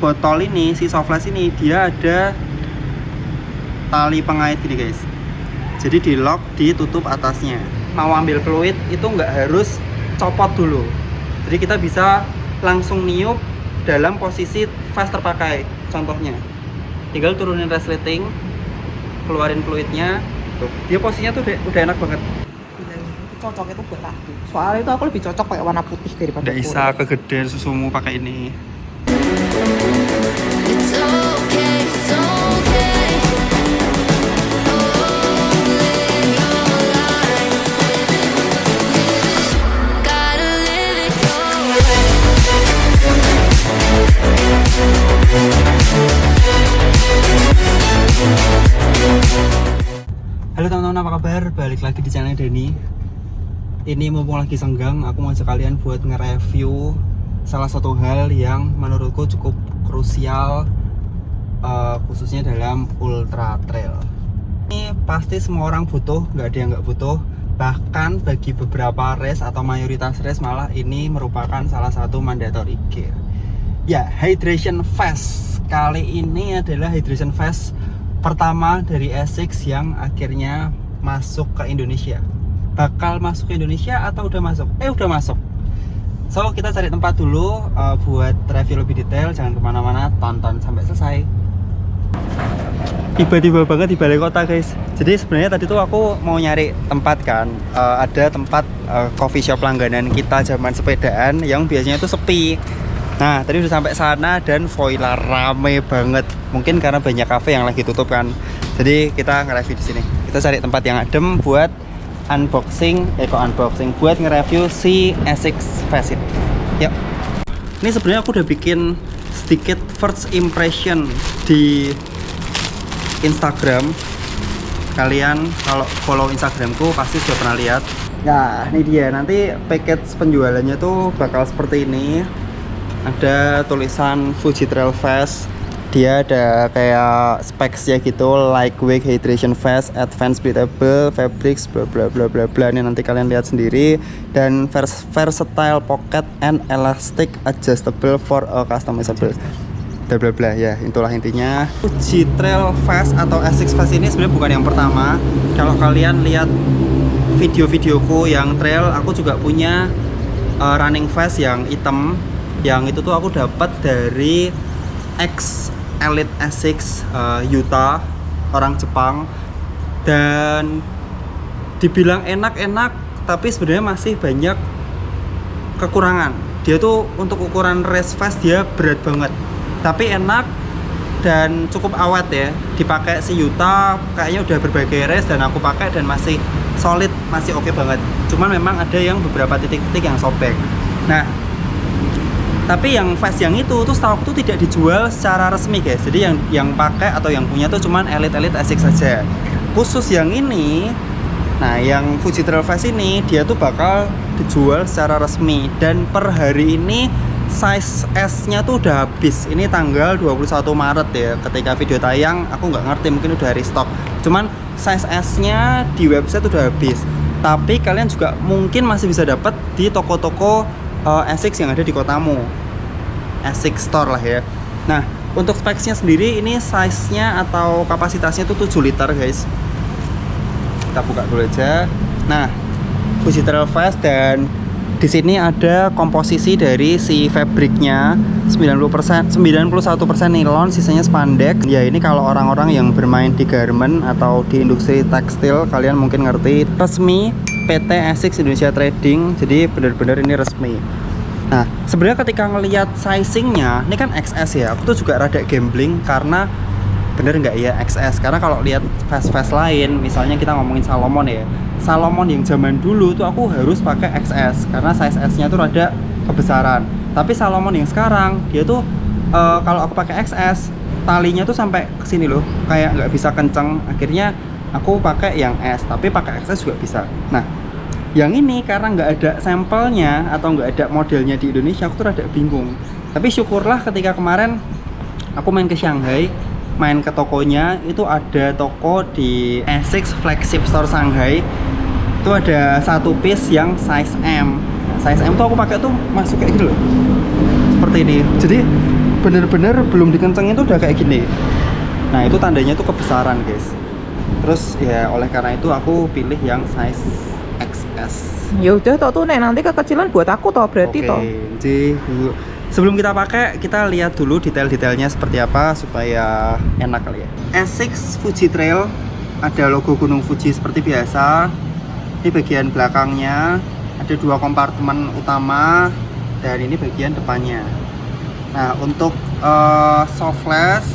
botol ini, si Softless ini dia ada tali pengait gini guys. Jadi di lock, ditutup atasnya. Mau ambil fluid itu nggak harus copot dulu. Jadi kita bisa langsung niup dalam posisi fast terpakai. Contohnya, tinggal turunin resleting, keluarin fluidnya. Tuh, dia posisinya tuh udah enak banget. Cocok itu buat aku. Soalnya itu aku lebih cocok pakai warna putih daripada Nggak bisa kegedean susumu pakai ini. It's okay, it's okay. Live your life. Gotta live it your way. Halo teman-teman, apa kabar? Balik lagi di channel Denny. Ini mumpung lagi senggang, aku mau ajak kalian buat nge-review salah satu hal yang menurutku cukup krusial, khususnya dalam ultra trail. Ini pasti semua orang butuh, nggak ada yang nggak butuh. Bahkan bagi beberapa race atau mayoritas race malah ini merupakan salah satu mandatory gear. Ya, hydration vest. Kali ini adalah hydration vest pertama dari Asics yang akhirnya masuk ke Indonesia. Bakal masuk ke Indonesia atau udah masuk? Udah masuk. So, kita cari tempat dulu buat review lebih detail. Jangan kemana-mana, tonton sampai selesai. Tiba-tiba banget di balai kota guys. Jadi sebenarnya tadi tuh aku mau nyari tempat kan, ada tempat coffee shop langganan kita zaman sepedaan yang biasanya tuh sepi. Nah, tadi udah sampai sana dan voila rame banget. Mungkin karena banyak cafe yang lagi tutup kan. Jadi kita nge-review di sini. Kita cari tempat yang adem buat unboxing, buat nge-review si Asics Vest ini. Yuk. Ini sebenarnya aku udah bikin sedikit first impression di Instagram. Kalian kalau follow Instagramku pasti sudah pernah lihat. Nah, ini dia. Nanti package penjualannya tuh bakal seperti ini. Ada tulisan Fuji Trail Vest. Dia ada kayak specs-nya gitu, lightweight hydration vest, advanced breathable fabrics, bla bla bla bla bla. Ini nanti kalian lihat sendiri. Dan versatile pocket and elastic adjustable for a customizable, bla bla bla. Ya, itulah intinya. Fuji Trail Vest atau Asics Vest ini sebenarnya bukan yang pertama. Kalau kalian lihat video-videoku yang trail, aku juga punya running vest yang hitam. Yang itu tuh aku dapat dari ex Elite Asics Yuta, orang Jepang, dan dibilang enak-enak tapi sebenarnya masih banyak kekurangan. Dia tuh untuk ukuran race vest dia berat banget tapi enak dan cukup awet ya. Dipakai si Yuta kayaknya udah berbagai race dan aku pakai dan masih solid, masih oke banget. Cuman memang ada yang beberapa titik-titik yang sobek. Nah, tapi yang vest yang itu tuh setahu aku tuh tidak dijual secara resmi guys. Jadi yang pakai atau yang punya tuh cuman elite Asics saja. Khusus yang ini, nah yang Fuji Trail Vest ini dia tuh bakal dijual secara resmi. Dan per hari ini size S-nya tuh udah habis. Ini tanggal 21 Maret ya. Ketika video tayang aku nggak ngerti, mungkin udah restock. Cuman size S-nya di website udah habis. Tapi kalian juga mungkin masih bisa dapat di toko-toko Asics yang ada di kotamu, Asics Store lah ya. Nah, untuk specs-nya sendiri ini size-nya atau kapasitasnya itu 7 liter guys. Kita buka dulu aja. Nah, Fuji Trail Vest, dan di sini ada komposisi dari si fabriknya 91% nilon, sisanya spandex. Ya, ini kalau orang-orang yang bermain di garment atau di industri tekstil kalian mungkin ngerti. Resmi PT Asics Indonesia Trading, jadi benar-benar ini resmi. Nah, sebenarnya ketika ngelihat sizingnya, ini kan XS ya, aku tuh juga rada gambling karena bener nggak ya XS. Karena kalau lihat vest-vest lain, misalnya kita ngomongin Salomon ya, Salomon yang zaman dulu tuh aku harus pakai XS karena size S-nya tuh rada kebesaran. Tapi Salomon yang sekarang dia tuh kalau aku pakai XS, talinya tuh sampai ke sini loh, kayak nggak bisa kenceng. Akhirnya aku pakai yang S, tapi pakai XS juga bisa. Nah, yang ini karena nggak ada sampelnya atau nggak ada modelnya di Indonesia, aku tuh rada bingung. Tapi syukurlah ketika kemarin aku main ke Shanghai, main ke tokonya, itu ada toko di Asics Flagship Store Shanghai. Itu ada satu piece yang size M. Size M tuh aku pakai tuh masuk kayak gitu loh, seperti ini. Jadi bener-bener belum dikencengin tuh udah kayak gini. Nah itu tandanya tuh kebesaran guys. Terus ya oleh karena itu aku pilih yang size XS. Ya udah toh tuh nanti kekecilan buat aku toh berarti toh. Jadi sebelum kita pakai, kita lihat dulu detail-detailnya seperti apa supaya enak kali ya. S6 Fuji Trail, ada logo Gunung Fuji seperti biasa. Ini bagian belakangnya, ada 2 kompartemen utama dan ini bagian depannya. Nah untuk soft flash,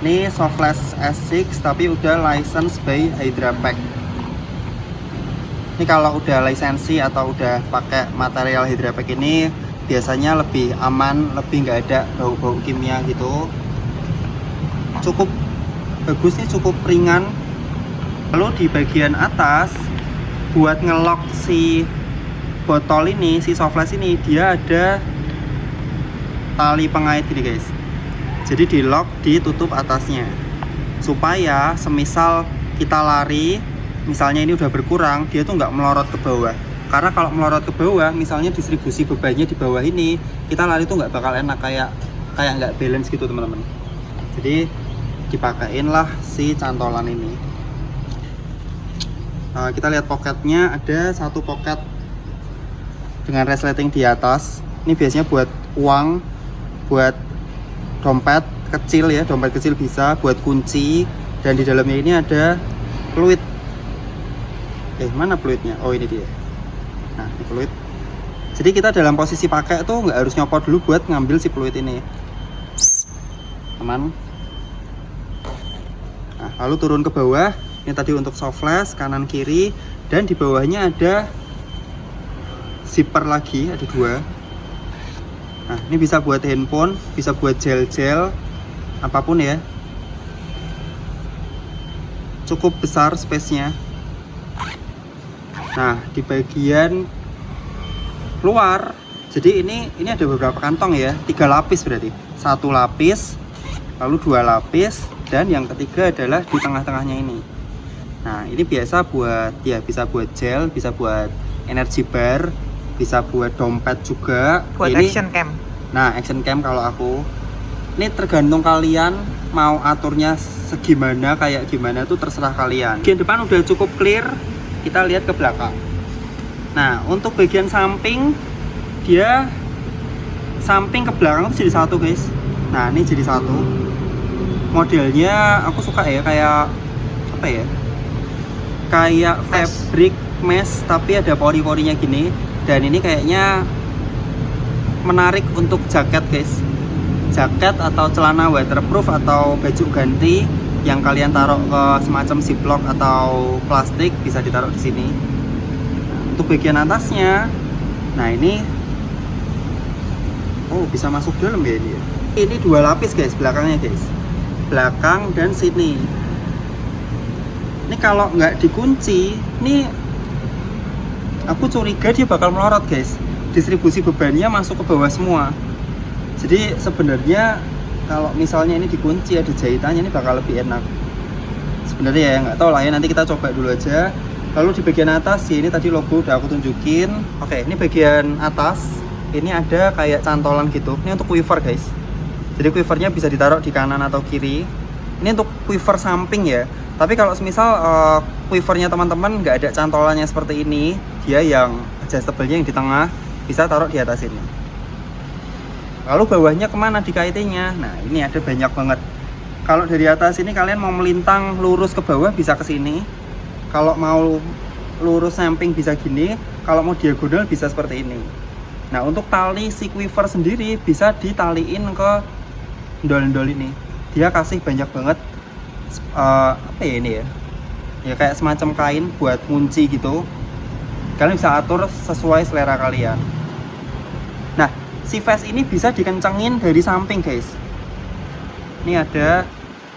ini soft flash S6 tapi udah license by Hydra Pack. Ini kalau udah lisensi atau udah pakai material Hydra Pack ini biasanya lebih aman, lebih nggak ada bau-bau kimia gitu. Cukup bagus nih, cukup ringan. Lalu di bagian atas buat ngelok si botol ini, si soft flash ini, dia ada tali pengait gini guys. Jadi di lock, ditutup atasnya supaya semisal kita lari, misalnya ini udah berkurang, dia tuh nggak melorot ke bawah. Karena kalau melorot ke bawah, misalnya distribusi bebannya di bawah ini, kita lari tuh nggak bakal enak, kayak nggak balance gitu teman-teman. Jadi dipakein lah si cantolan ini. Kita lihat poketnya, ada 1 poket dengan resleting di atas. Ini biasanya buat uang, buat dompet kecil ya, dompet kecil bisa, buat kunci. Dan di dalamnya ini ada fluid. Mana fluidnya? Oh ini dia. Nah ini fluid. Jadi kita dalam posisi pakai tuh nggak harus nyopot dulu buat ngambil si fluid ini, aman. Nah lalu turun ke bawah. Ini tadi untuk soft flash kanan kiri, dan di bawahnya ada zipper lagi, ada 2. Nah ini bisa buat handphone, bisa buat gel-gel, apapun ya. Cukup besar space-nya. Nah di bagian luar, jadi ini ada beberapa kantong ya, 3 lapis berarti. 1 lapis, lalu 2 lapis, dan yang ketiga adalah di tengah-tengahnya ini. Nah ini biasa buat ya, bisa buat gel, bisa buat energy bar, bisa buat dompet juga. Buat ini, action cam. Nah action cam kalau aku. Ini tergantung kalian mau aturnya segimana, kayak gimana tuh terserah kalian. Bagian depan udah cukup clear, kita lihat ke belakang. Nah untuk bagian samping, dia samping ke belakang itu jadi 1 guys. Nah ini jadi 1. Modelnya aku suka ya, kayak apa ya, kayak fabric mesh tapi ada pori-porinya gini. Dan ini kayaknya menarik untuk jaket guys, jaket atau celana waterproof atau baju ganti yang kalian taruh ke semacam ziplock atau plastik, bisa ditaruh di sini. Nah, untuk bagian atasnya, nah ini bisa masuk dalam ya ini. Ini 2 lapis guys belakangnya guys, belakang dan sini. Ini kalau nggak dikunci, ini aku curiga dia bakal melorot guys. Distribusi bebannya masuk ke bawah semua. Jadi sebenarnya kalau misalnya ini dikunci, ada jahitannya, ini bakal lebih enak. Sebenarnya ya nggak tahu lah ya, nanti kita coba dulu aja. Lalu di bagian atas ya, ini tadi logo udah aku tunjukin. Oke, ini bagian atas, ini ada kayak cantolan gitu. Ini untuk quiver guys. Jadi quivernya bisa ditaruh di kanan atau kiri. Ini untuk quiver samping ya. Tapi kalau semisal quivernya teman-teman nggak ada cantolannya seperti ini, dia yang adjustable-nya yang di tengah, bisa taruh di atas ini. Lalu bawahnya kemana dikaitinnya? Nah ini ada banyak banget. Kalau dari atas ini kalian mau melintang lurus ke bawah bisa ke sini. Kalau mau lurus samping bisa gini. Kalau mau diagonal bisa seperti ini. Nah untuk tali si quiver sendiri bisa ditaliin ke ndol-ndol ini. Dia kasih banyak banget apa ya ini ya, ya kayak semacam kain buat ngunci gitu. Kalian bisa atur sesuai selera kalian. Nah si vest ini bisa dikencengin dari samping guys. Ini ada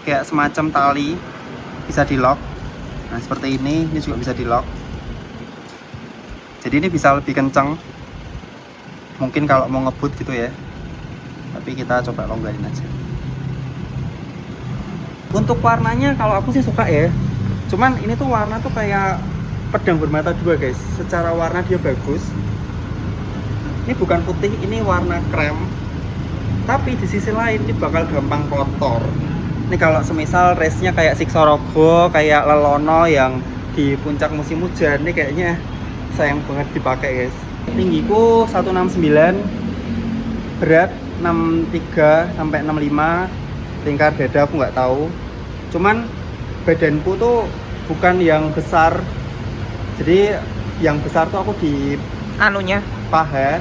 kayak semacam tali, bisa di lock. Nah seperti ini juga bisa di lock. Jadi ini bisa lebih kenceng, mungkin kalau mau ngebut gitu ya. Tapi kita coba longgarin aja. Untuk warnanya kalau aku sih suka ya. Cuman ini tuh warna tuh kayak pedang bermata 2 guys. Secara warna dia bagus. Ini bukan putih, ini warna krem. Tapi di sisi lain ini bakal gampang kotor. Ini kalau semisal race-nya kayak Siksorogo, kayak Lelono yang di puncak musim hujan, ini kayaknya sayang banget dipakai guys. Tinggiku 169, berat 63 sampai 65, lingkar dada aku nggak tahu. Cuman badanku tuh bukan yang besar, jadi yang besar tuh aku di Anunya. paha,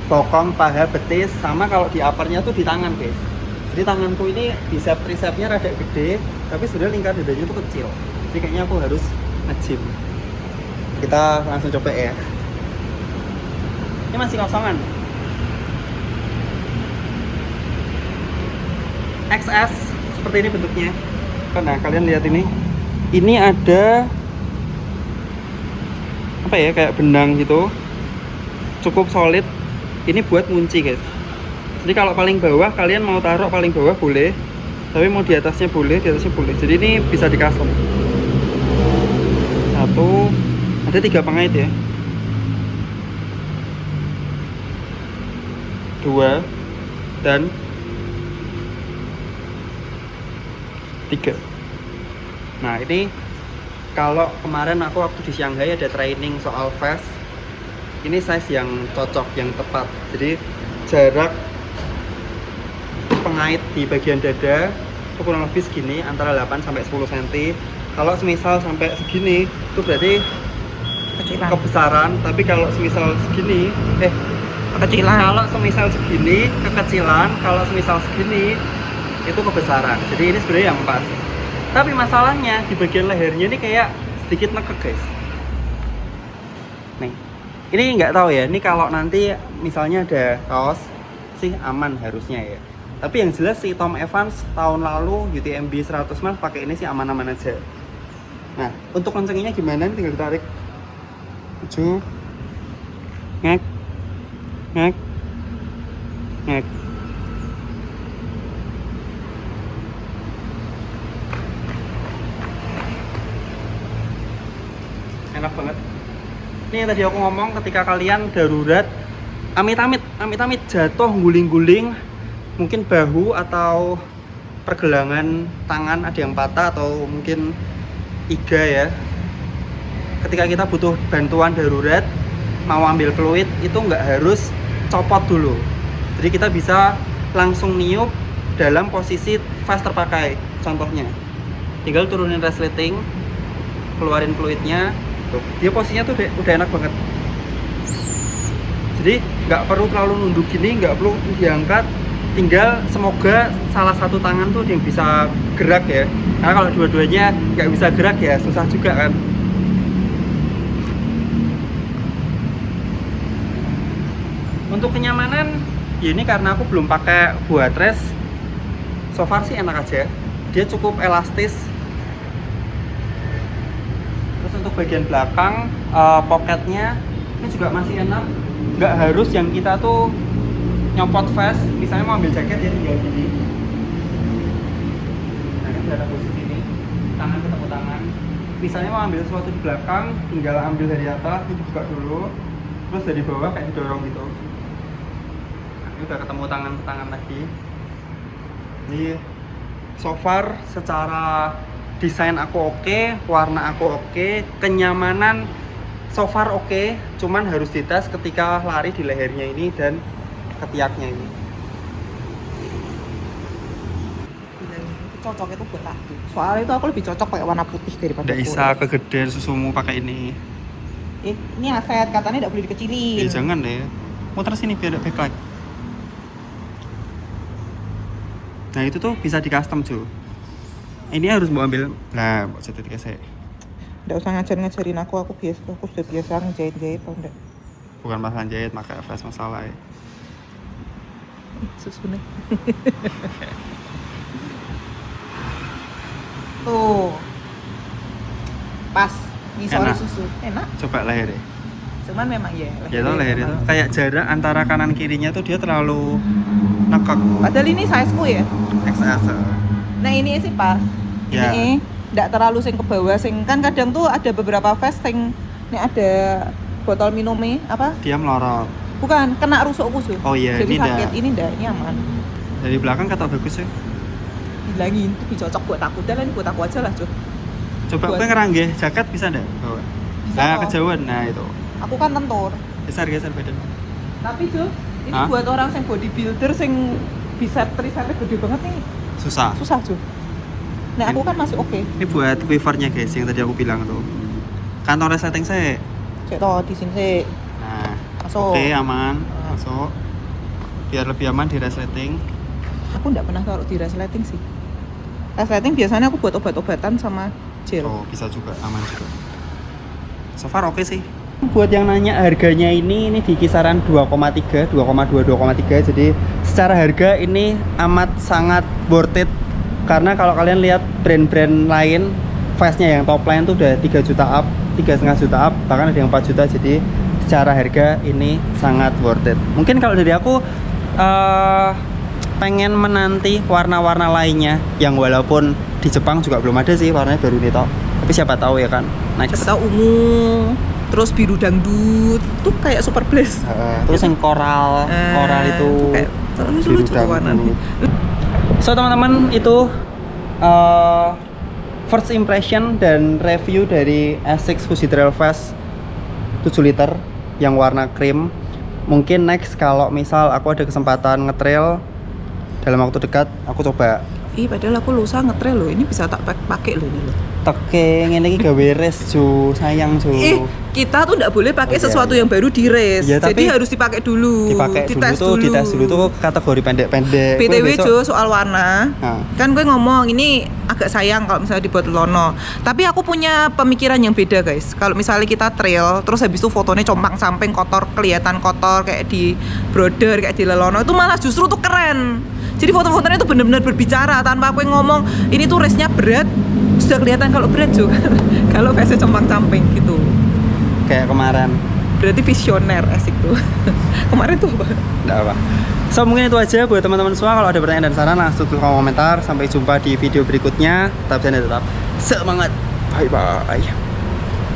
bokong, paha, betis, sama kalau di uppernya tuh di tangan guys. Jadi tanganku ini tricepnya rada gede, tapi sebenarnya lingkar dadanya tuh kecil. Jadi kayaknya aku harus nge-gym. Kita langsung coba ya. Ini masih kosongan. XS seperti ini bentuknya. Nah kalian lihat ini. Ini ada apa ya, kayak benang gitu. Cukup solid. Ini buat ngunci guys. Jadi kalau paling bawah kalian mau taruh paling bawah boleh, tapi mau di atasnya boleh, di atasnya boleh. Jadi ini bisa di custom. Satu, ada 3 pengait ya. 2 dan 3. Nah ini kalau kemarin aku waktu di Shanghai ada training soal vest, ini size yang cocok, yang tepat. Jadi jarak pengait di bagian dada itu kurang lebih segini, antara 8 sampai 10 cm. Kalau semisal sampai segini itu berarti Kecilan. kebesaran, tapi kalau semisal segini Kecilan. kalau semisal segini kekecilan, kalau semisal segini itu kebesaran. Jadi ini sebenarnya yang pas. Tapi masalahnya di bagian lehernya ini kayak sedikit nekek guys. Nih, ini nggak tahu ya. Ini kalau nanti misalnya ada kaos sih aman harusnya ya. Tapi yang jelas si Tom Evans tahun lalu UTMB 100 miles pakai ini sih aman-aman aja. Nah, untuk kencenginya gimana? Tinggal ditarik. Maju. Ngek. Ngek. Ngek. Enak banget. Ini yang tadi aku ngomong, ketika kalian darurat, amit-amit jatuh, guling-guling, mungkin bahu atau pergelangan tangan ada yang patah atau mungkin iga ya. Ketika kita butuh bantuan darurat, mau ambil fluid, itu nggak harus copot dulu. Jadi kita bisa langsung niup dalam posisi vest terpakai. Contohnya, tinggal turunin resleting, keluarin fluidnya. Tuh, dia posisinya tuh udah enak banget. Jadi nggak perlu terlalu nunduk gini, nggak perlu diangkat. Tinggal semoga salah satu tangan tuh yang bisa gerak ya. Karena kalau dua-duanya nggak bisa gerak ya susah juga kan. Untuk kenyamanan, ya ini karena aku belum pakai buat dress, so far sih enak aja. Dia cukup elastis. Terus untuk bagian belakang, pocketnya ini juga masih enak. Nggak harus yang kita tuh nyopot vest. Misalnya mau ambil jaket ya tinggal gini. Nah ini ada posisi ini, tangan ketemu tangan. Misalnya mau ambil sesuatu di belakang, tinggal ambil dari atas, dibuka dulu. Terus dari bawah kayak didorong gitu. Ini udah ketemu tangan lagi. Ini so far secara desain aku oke, warna aku oke, kenyamanan so far oke, cuman harus dites ketika lari di lehernya ini dan ketiaknya ini. Cocok itu buat aku. Soalnya itu aku lebih cocok pakai warna putih daripada Nggak bisa kegedean susumu pakai ini. Ini aset katanya tidak boleh dikecilin. Jangan deh. Muter sini biar ada backlight. Nah itu tuh bisa di custom cuy. Ini harus mau ambil. Nah, buat saya kasih. Nggak usah ngajarin aku sudah biasa ngejahit-jahit tau nggak? Bukan masalah jahit, maka flash masalah ya. Susu nih. Tuh. Pas. Ngisori Enak. susu. Enak. Coba leher deh. Cuman memang ya. Ya tuh leher itu kayak jarak antara kanan kirinya tuh dia terlalu nekek. Padahal ini size-ku ya. XS. Nah ini sih pas. Ya. Ini nggak terlalu sing ke bawah sing kan kadang tuh ada beberapa vest sing ini ada botol minumnya apa? Dia melorot. Bukan kena rusuk kusu. Oh iya, jadi ini sakit. ndak. Ini ndak, ini aman. Dari belakang kata bagus ya. Bilangin itu cocok buat aku. Udah lah ini buat aku aja lah cuy. Coba Buat- kowe ngeranggeh jaket bisa ndak? Bawa. Bisa Nah, kok. kejauhan. Nah, itu. Aku kan tentor. Geser badan. Tapi cuy, ini Hah? buat orang yang bodybuilder yang bicep tricepnya gede banget nih. Susah. Susah cuy. Nah aku kan masih oke. Ini buat quivernya guys yang tadi aku bilang tuh. Kantong resleting saya. Cek toh di sini sih. Nah, Masuk. oke aman. Masuk. Biar lebih aman di resleting. Aku nggak pernah taruh di resleting sih. Resleting biasanya aku buat obat-obatan sama gel. Oh, bisa juga aman juga. So far oke sih. Buat yang nanya harganya ini di kisaran 2,3, 2,2, 2,3. Jadi secara harga ini amat sangat worth it. Karena kalau kalian lihat brand-brand lain, face-nya yang top line tuh udah 3 juta up, 3,5 juta up, bahkan ada yang 4 juta. Jadi secara harga ini sangat worth it. Mungkin kalau dari aku pengen menanti warna-warna lainnya yang walaupun di Jepang juga belum ada sih, warnanya baru ini toh. Tapi siapa tahu ya kan. Next. Siapa tahu ungu, terus biru dangdut, tuh kayak super blaze. Terus yang koral itu kayak biru lucu-lucu tuh warnanya. dangdut. So teman-teman itu first impression dan review dari Asics Fuji Trail Fast 7 liter yang warna krim. Mungkin next kalau misal aku ada kesempatan ngetrail dalam waktu dekat, aku coba. Ih, padahal aku lusa ngetrail loh. Ini bisa tak pakai loh ini loh. Teke ngene iki gawe res Ju, sayang Ju. Kita tuh nggak boleh pakai Oh, iya, sesuatu iya. yang baru di race. Iya, Jadi tapi harus dipakai dulu. Dites dulu tuh kategori pendek-pendek. Gue BTW besok- Jo, soal warna. Nah. Kan gue ngomong ini agak sayang kalau misalnya dibuat lono. Tapi aku punya pemikiran yang beda guys. Kalau misalnya kita trail, terus habis itu fotonya compang-camping kotor, kelihatan kotor kayak di brother, kayak di lelono, itu malah justru tuh keren. Jadi foto-fotonya tuh benar-benar berbicara tanpa aku yang ngomong ini tuh race-nya berat. Sudah kelihatan kalau berat Jo. Kalau face compang-camping gitu. Kayak kemarin. Berarti visioner asik tuh. Kemarin tuh apa? Nggak apa. So mungkin itu aja buat teman-teman semua. Kalau ada pertanyaan dan saran langsung tulis komentar. Sampai jumpa di video berikutnya. Tetap semangat. Bye bye.